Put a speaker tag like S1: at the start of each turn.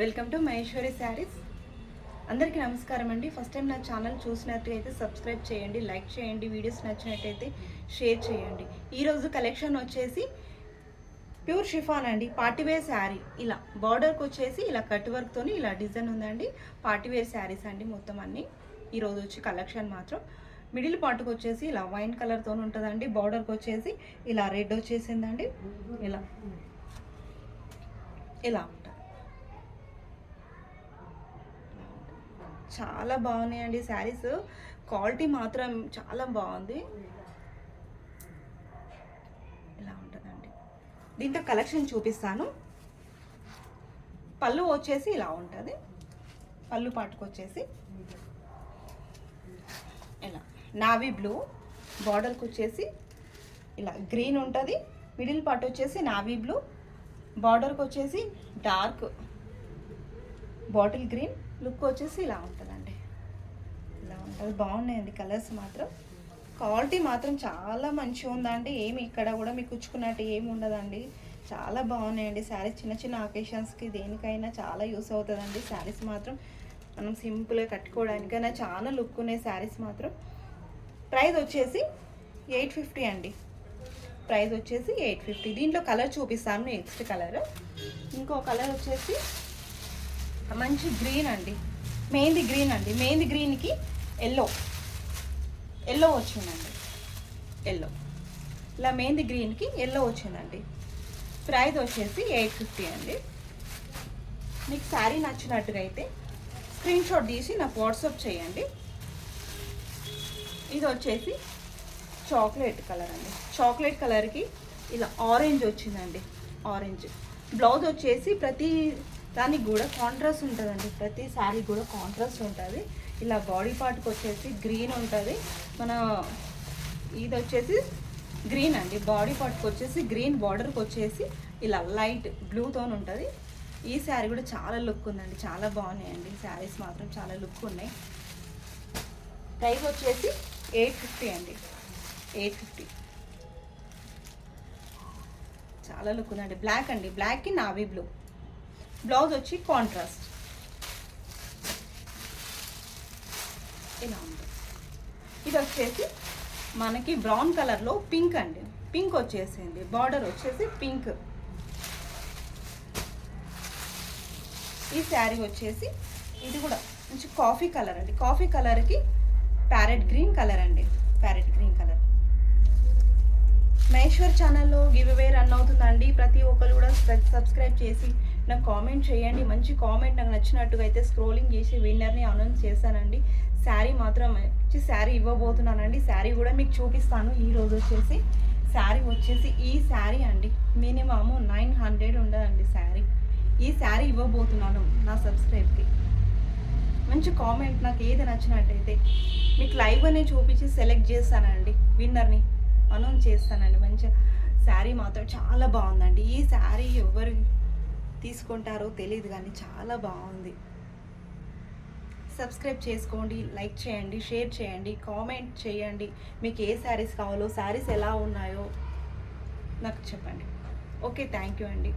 S1: Welcome to Maheshwari saris. అందరికీ నమస్కారం అండి. ఫస్ట్ టైం నా ఛానల్ చూసినట్టయితే సబ్స్క్రైబ్ చేయండి, లైక్ చేయండి, వీడియోస్ నచ్చినట్టయితే షేర్ చేయండి. ఈరోజు కలెక్షన్ వచ్చేసి ప్యూర్ షిఫాన్ అండి, పార్టీవేర్ శారీ. ఇలా బార్డర్కి వచ్చేసి ఇలా కట్ వర్క్తో ఇలా డిజైన్ ఉందండి. పార్టీవేర్ శారీస్ అండి మొత్తం అన్నీ. ఈరోజు వచ్చి కలెక్షన్ మాత్రం మిడిల్ పార్ట్కి వచ్చేసి ఇలా వైన్ కలర్తో ఉంటుందండి. బార్డర్కి వచ్చేసి ఇలా రెడ్ వచ్చేసిందండి. ఇలా ఇలా చాలా బాగున్నాయండి శారీస్. క్వాలిటీ మాత్రం చాలా బాగుంది. ఇలా ఉంటుందండి. దీంతో కలెక్షన్ చూపిస్తాను. పళ్ళు వచ్చేసి ఇలా ఉంటుంది. పళ్ళు పాటుకు వచ్చేసి ఇలా నావీ బ్లూ, బార్డర్కి వచ్చేసి ఇలా గ్రీన్ ఉంటుంది. మిడిల్ పార్ట్ వచ్చేసి నావీ బ్లూ, బార్డర్కి వచ్చేసి డార్క్ బాటిల్ గ్రీన్, లుక్ వచ్చేసి ఇలా ఉంటుందండి. ఇలా ఉంటుంది. బాగున్నాయండి కలర్స్ మాత్రం. క్వాలిటీ మాత్రం చాలా మంచిగా ఉందండి. ఏమి ఇక్కడ కూడా మీకు కుచ్చుకున్నట్టు ఏమి ఉండదండి. చాలా బాగున్నాయండి శారీస్. చిన్న చిన్న అకేషన్స్కి దేనికైనా చాలా యూస్ అవుతుందండి శారీస్ మాత్రం. మనం సింపుల్గా కట్టుకోవడానికైనా చాలా లుక్ ఉన్నాయి శారీస్ మాత్రం. ప్రైస్ వచ్చేసి 850 అండి. ప్రైస్ వచ్చేసి 850. దీంట్లో కలర్ చూపిస్తాను. నెక్స్ట్ కలర్ ఇంకో కలర్ వచ్చేసి మంచి గ్రీన్ అండి, మెహందీ గ్రీన్ అండి. మెహందీ గ్రీన్కి ఎల్లో వచ్చిందండి. ఎల్లో ఇలా మెహందీ గ్రీన్కి ఎల్లో వచ్చిందండి. ప్రైస్ వచ్చేసి 850 అండి. మీకు శారీ నచ్చినట్టుగా అయితే స్క్రీన్ షాట్ తీసి నాకు వాట్సాప్ చేయండి. ఇది వచ్చేసి చాక్లెట్ కలర్ అండి. చాక్లెట్ కలర్కి ఇలా ఆరెంజ్ వచ్చిందండి. ఆరెంజ్ బ్లౌజ్ వచ్చేసి ప్రతి దానికి కూడా కాంట్రాస్ట్ ఉంటుందండి. ప్రతి శారీ కూడా కాంట్రాస్ట్ ఉంటుంది. ఇలా బాడీ పార్ట్కి వచ్చేసి గ్రీన్ ఉంటుంది. మన ఇది వచ్చేసి గ్రీన్ అండి. బాడీ పార్ట్కి వచ్చేసి గ్రీన్, బార్డర్కి వచ్చేసి ఇలా లైట్ బ్లూతో ఉంటుంది. ఈ శారీ కూడా చాలా లుక్ ఉందండి. చాలా బాగున్నాయండి శారీస్ మాత్రం, చాలా లుక్ ఉన్నాయి. ప్రైస్ వచ్చేసి 850 అండి. 850. చాలా లుక్ ఉందండి. బ్లాక్ అండి. బ్లాక్కి నావీ బ్లూ, బ్లౌజ్ వచ్చి కాంట్రాస్ట్ ఇలా ఉంటుంది. ఇది వచ్చేసి మనకి బ్రౌన్ కలర్లో పింక్ అండి. పింక్ వచ్చేసింది. బార్డర్ వచ్చేసి పింక్. ఈ శారీ వచ్చేసి ఇది కూడా మంచి కాఫీ కలర్ అండి. కాఫీ కలర్కి ప్యారెట్ గ్రీన్ కలర్ అండి. Parrot green colour. మహేశ్వర్ ఛానల్లో గివ్ అవే రన్ అవుతుందండి. ప్రతి ఒక్కరు కూడా సబ్స్క్రైబ్ చేసి నాకు కామెంట్ చేయండి. మంచి కామెంట్ నాకు నచ్చినట్టుగా అయితే స్క్రోలింగ్ చేసి విన్నర్ని అనౌన్స్ చేశానండి. శారీ మాత్రం మంచి శారీ ఇవ్వబోతున్నానండి. శారీ కూడా మీకు చూపిస్తాను. ఈరోజు వచ్చేసి శారీ వచ్చేసి ఈ శారీ అండి మినిమము 900 ఉండదండి శారీ. ఈ శారీ ఇవ్వబోతున్నాను నా సబ్స్క్రైబ్కి. మంచి కామెంట్ నాకు ఏది నచ్చినట్టయితే మీకు లైవ్ అనే చూపించి సెలెక్ట్ చేస్తానండి. విన్నర్ని అనౌన్స్ చేస్తానండి. మంచి శారీ మాత్రం చాలా బాగుందండి. ఈ శారీ ఎవరు తీసుకుంటారో తెలియదు కానీ చాలా బాగుంది. సబ్స్క్రైబ్ చేసుకోండి, లైక్ చేయండి, షేర్ చేయండి, కామెంట్ చేయండి. మీకు ఏ శారీస్ కావాలో, శారీస్ ఎలా ఉన్నాయో నాకు చెప్పండి. ఓకే, థ్యాంక్ యూ అండి.